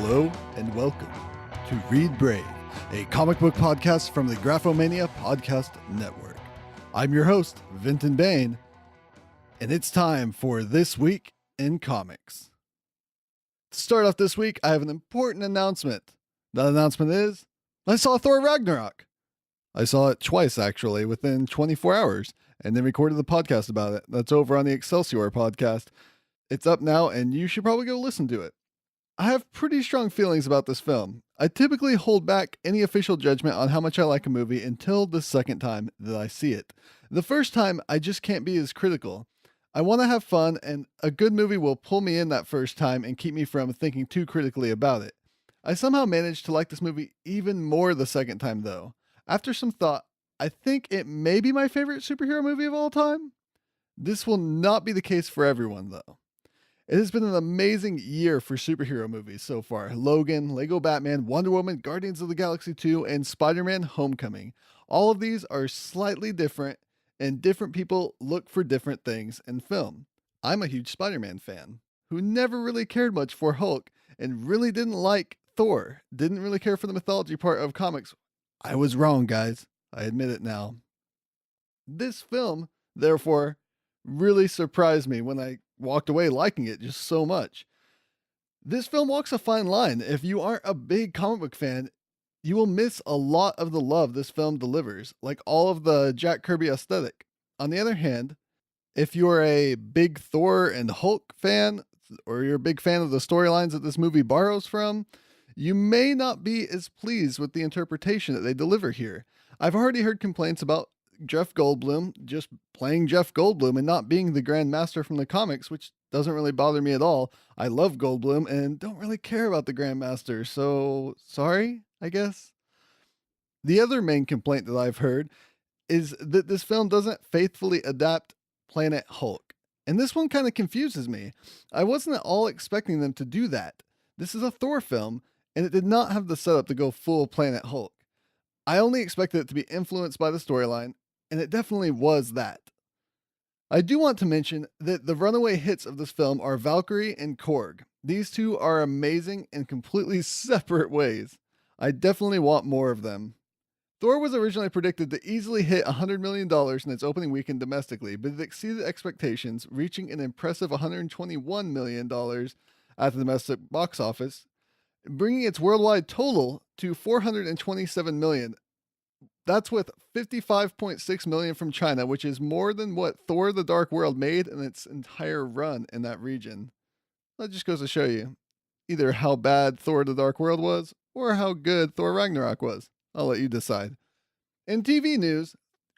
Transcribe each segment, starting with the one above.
Hello and welcome to Read Brave, a comic book podcast from the Graphomania Podcast Network. I'm your host, Vinton Bain, and it's time for This Week in Comics. To start off this week, I have an important announcement. That announcement is, I saw Thor Ragnarok. I saw it twice, actually, within 24 hours, and then recorded the podcast about it. That's over on the Excelsior podcast. It's up now, and you should probably go listen to it. I have pretty strong feelings about this film. I typically hold back any official judgment on how much I like a movie until the second time that I see it. The first time, I just can't be as critical. I want to have fun, and a good movie will pull me in that first time and keep me from thinking too critically about it. I somehow managed to like this movie even more the second time, though. After some thought, I think it may be my favorite superhero movie of all time. This will not be the case for everyone, though. It has been an amazing year for superhero movies so far. Logan, Lego Batman, Wonder Woman, Guardians of the Galaxy 2, and Spider-Man Homecoming. All of these are slightly different, and different people look for different things in film. I'm a huge Spider-Man fan, who never really cared much for Hulk, and really didn't like Thor. Didn't really care for the mythology part of comics. I was wrong, guys. I admit it now. This film, therefore, really surprised me when I walked away liking it just so much. This film walks a fine line. If you aren't a big comic book fan, you will miss a lot of the love this film delivers, like all of the Jack Kirby aesthetic. On the other hand, if you're a big Thor and Hulk fan, or you're a big fan of the storylines that this movie borrows from, you may not be as pleased with the interpretation that they deliver here. I've already heard complaints about Jeff Goldblum just playing Jeff Goldblum and not being the Grand Master from the comics, which doesn't really bother me at all. I love Goldblum and don't really care about the Grand Master, so sorry, I guess. The other main complaint that I've heard is that this film doesn't faithfully adapt Planet Hulk. And this one kind of confuses me. I wasn't at all expecting them to do that. This is a Thor film, and it did not have the setup to go full Planet Hulk. I only expected it to be influenced by the storyline, and it definitely was that. I do want to mention that the runaway hits of this film are Valkyrie and Korg. These two are amazing in completely separate ways. I definitely want more of them. Thor was originally predicted to easily hit $100 million in its opening weekend domestically, but it exceeded expectations, reaching an impressive $121 million at the domestic box office, bringing its worldwide total to $427 million. That's with $55.6 million from China, which is more than what Thor: The Dark World made in its entire run in that region. That just goes to show you either how bad Thor: The Dark World was or how good Thor Ragnarok was. I'll let you decide. In TV news,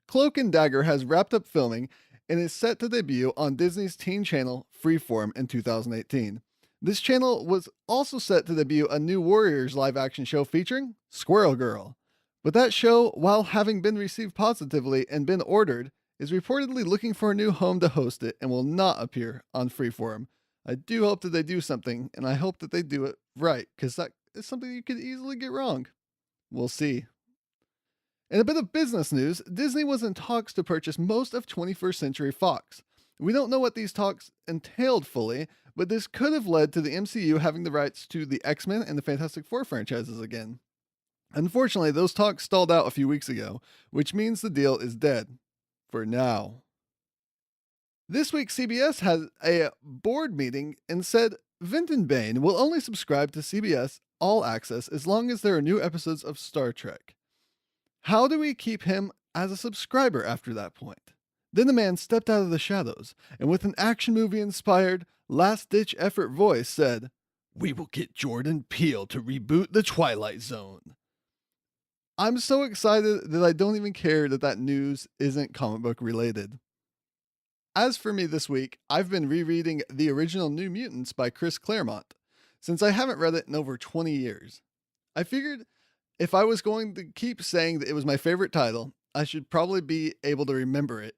Cloak and Dagger has wrapped up filming and is set to debut on Disney's teen channel Freeform in 2018. This channel was also set to debut a new Warriors live-action show featuring Squirrel Girl. But that show, while having been received positively and been ordered, is reportedly looking for a new home to host it and will not appear on Freeform. I do hope that they do something, and I hope that they do it right, because that is something you could easily get wrong. We'll see. In a bit of business news, Disney was in talks to purchase most of 21st Century Fox. We don't know what these talks entailed fully, but this could have led to the MCU having the rights to the X-Men and the Fantastic Four franchises again. Unfortunately, those talks stalled out a few weeks ago, which means the deal is dead. For now. This week, CBS had a board meeting and said Vinton Bain will only subscribe to CBS All Access as long as there are new episodes of Star Trek. How do we keep him as a subscriber after that point? Then the man stepped out of the shadows and with an action movie inspired, last-ditch effort voice said, "We will get Jordan Peele to reboot the Twilight Zone." I'm so excited that I don't even care that that news isn't comic book related. As for me this week, I've been rereading the original New Mutants by Chris Claremont, since I haven't read it in over 20 years. I figured if I was going to keep saying that it was my favorite title, I should probably be able to remember it.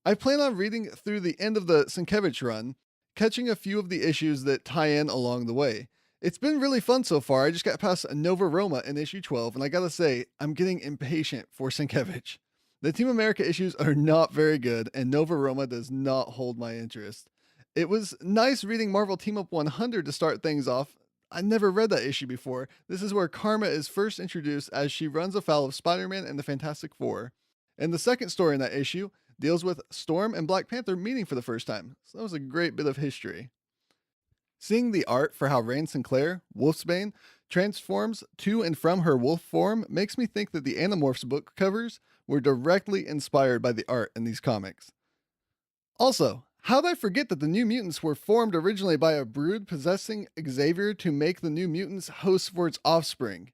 I plan on reading through the end of the Sienkiewicz run, catching a few of the issues that tie in along the way. It's been really fun so far. I just got past Nova Roma in issue 12, and I gotta say, I'm getting impatient for Sienkiewicz. The Team America issues are not very good, and Nova Roma does not hold my interest. It was nice reading Marvel Team Up 100 to start things off. I never read that issue before. This is where Karma is first introduced as she runs afoul of Spider-Man and the Fantastic Four. And the second story in that issue deals with Storm and Black Panther meeting for the first time. So that was a great bit of history. Seeing the art for how Rain Sinclair, Wolfsbane, transforms to and from her wolf form makes me think that the Animorphs book covers were directly inspired by the art in these comics. Also, how'd I forget that the New Mutants were formed originally by a brood possessing Xavier to make the New Mutants hosts for its offspring?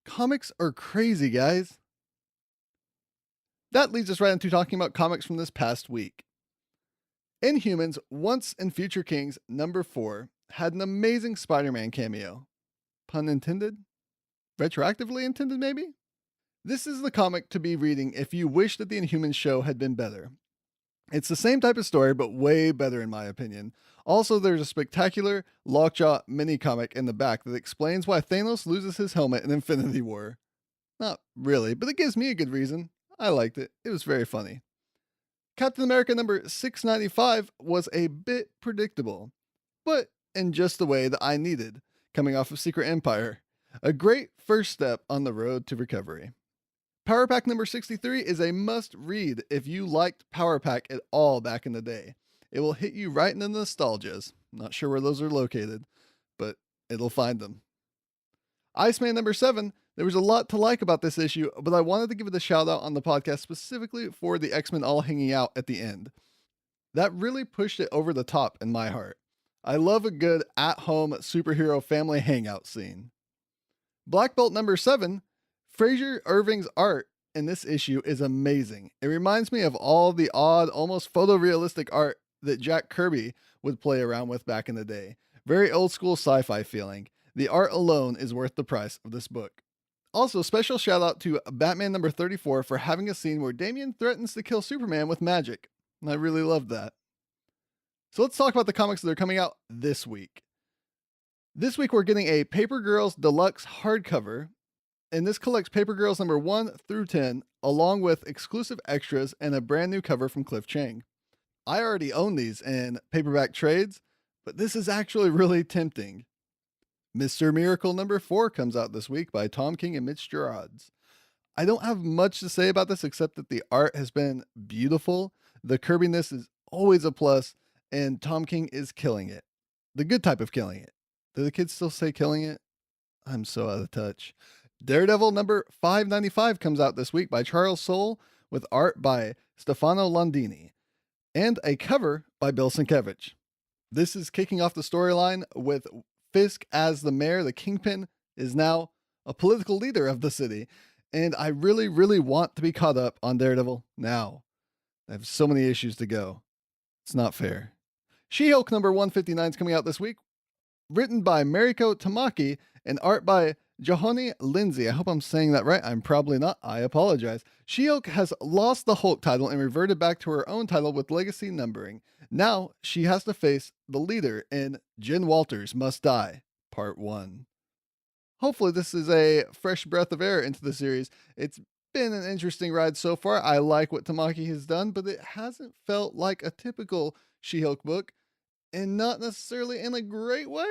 Comics are crazy, guys. That leads us right into talking about comics from this past week. Inhumans, Once and Future Kings, number 4, had an amazing Spider-Man cameo. Pun intended? Retroactively intended, maybe? This is the comic to be reading if you wish that the Inhumans show had been better. It's the same type of story, but way better in my opinion. Also, there's a spectacular Lockjaw mini-comic in the back that explains why Thanos loses his helmet in Infinity War. Not really, but it gives me a good reason. I liked it. It was very funny. Captain America number 695 was a bit predictable, but in just the way that I needed, coming off of Secret Empire. A great first step on the road to recovery. Power Pack number 63 is a must-read if you liked Power Pack at all back in the day. It will hit you right in the nostalgias. Not sure where those are located, but it'll find them. Iceman number 7, there was a lot to like about this issue, but I wanted to give it a shout out on the podcast specifically for the X-Men all hanging out at the end. That really pushed it over the top in my heart. I love a good at-home superhero family hangout scene. Black Belt number 7, Fraser Irving's art in this issue is amazing. It reminds me of all the odd, almost photorealistic art that Jack Kirby would play around with back in the day. Very old school sci-fi feeling. The art alone is worth the price of this book. Also, special shout out to Batman number 34 for having a scene where Damian threatens to kill Superman with magic. And I really loved that. So let's talk about the comics that are coming out this week. This week we're getting a Paper Girls Deluxe hardcover, and this collects Paper Girls number 1 through 10, along with exclusive extras and a brand new cover from Cliff Chang. I already own these in paperback trades, but this is actually really tempting. Mr. Miracle number 4 comes out this week by Tom King and Mitch Gerads. I don't have much to say about this except that the art has been beautiful, the Kirbiness is always a plus, and Tom King is killing it. The good type of killing it. Do the kids still say killing it? I'm so out of touch. Daredevil number 595 comes out this week by Charles Soule with art by Stefano Landini and a cover by Bill Sienkiewicz. This is kicking off the storyline with Fisk as the mayor. The Kingpin is now a political leader of the city, and I really, really want to be caught up on Daredevil now. I have so many issues to go. It's not fair. She-Hulk number 159 is coming out this week, written by Mariko Tamaki and art by Johoni Lindsay. I hope I'm saying that right. I'm probably not. I apologize. She-Hulk has lost the Hulk title and reverted back to her own title with legacy numbering. Now she has to face the leader in Jen Walters Must Die, Part 1. Hopefully this is a fresh breath of air into the series. It's been an interesting ride so far. I like what Tamaki has done, but it hasn't felt like a typical She-Hulk book, and not necessarily in a great way.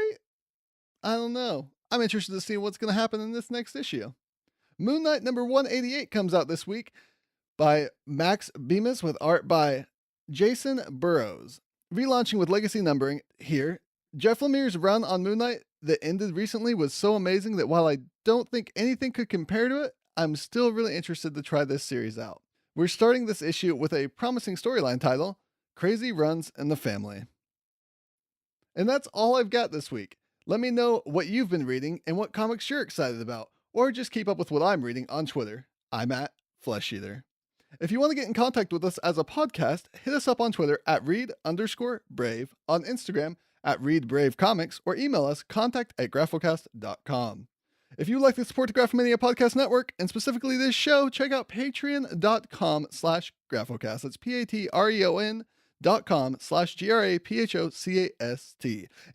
I don't know. I'm interested to see what's going to happen in this next issue. Moon Knight number 188 comes out this week by Max Bemis with art by Jason Burrows. Relaunching with legacy numbering here, Jeff Lemire's run on Moon Knight that ended recently was so amazing that while I don't think anything could compare to it, I'm still really interested to try this series out. We're starting this issue with a promising storyline title, Crazy Runs in the Family. And that's all I've got this week. Let me know what you've been reading and what comics you're excited about, or just keep up with what I'm reading on Twitter. I'm at Flesh Eater. If you want to get in contact with us as a podcast, hit us up on Twitter at read_brave, on Instagram at readbravecomics, or email us contact@graphocast.com. If you would like to support the Graphomania Podcast Network, and specifically this show, check out patreon.com/graphocast. That's patreon.com/graphocast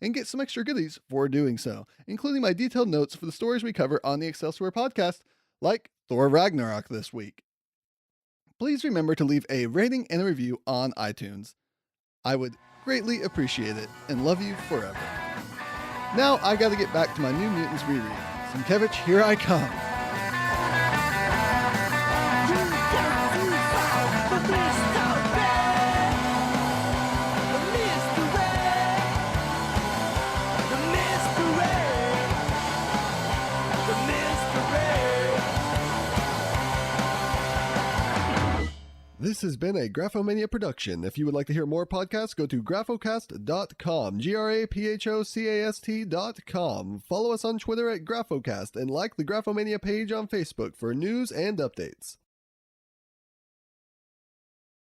and get some extra goodies for doing so, including my detailed notes for the stories we cover on the Excelsior podcast, like Thor Ragnarok this week. Please remember to leave a rating and a review on iTunes. I would greatly appreciate it and love you forever. Now I gotta get back to my New Mutants reread. Sienkiewicz, here I come. This has been a Graphomania production. If you would like to hear more podcasts, go to graphocast.com, graphocast.com. Follow us on Twitter at Graphocast and like the Graphomania page on Facebook for news and updates.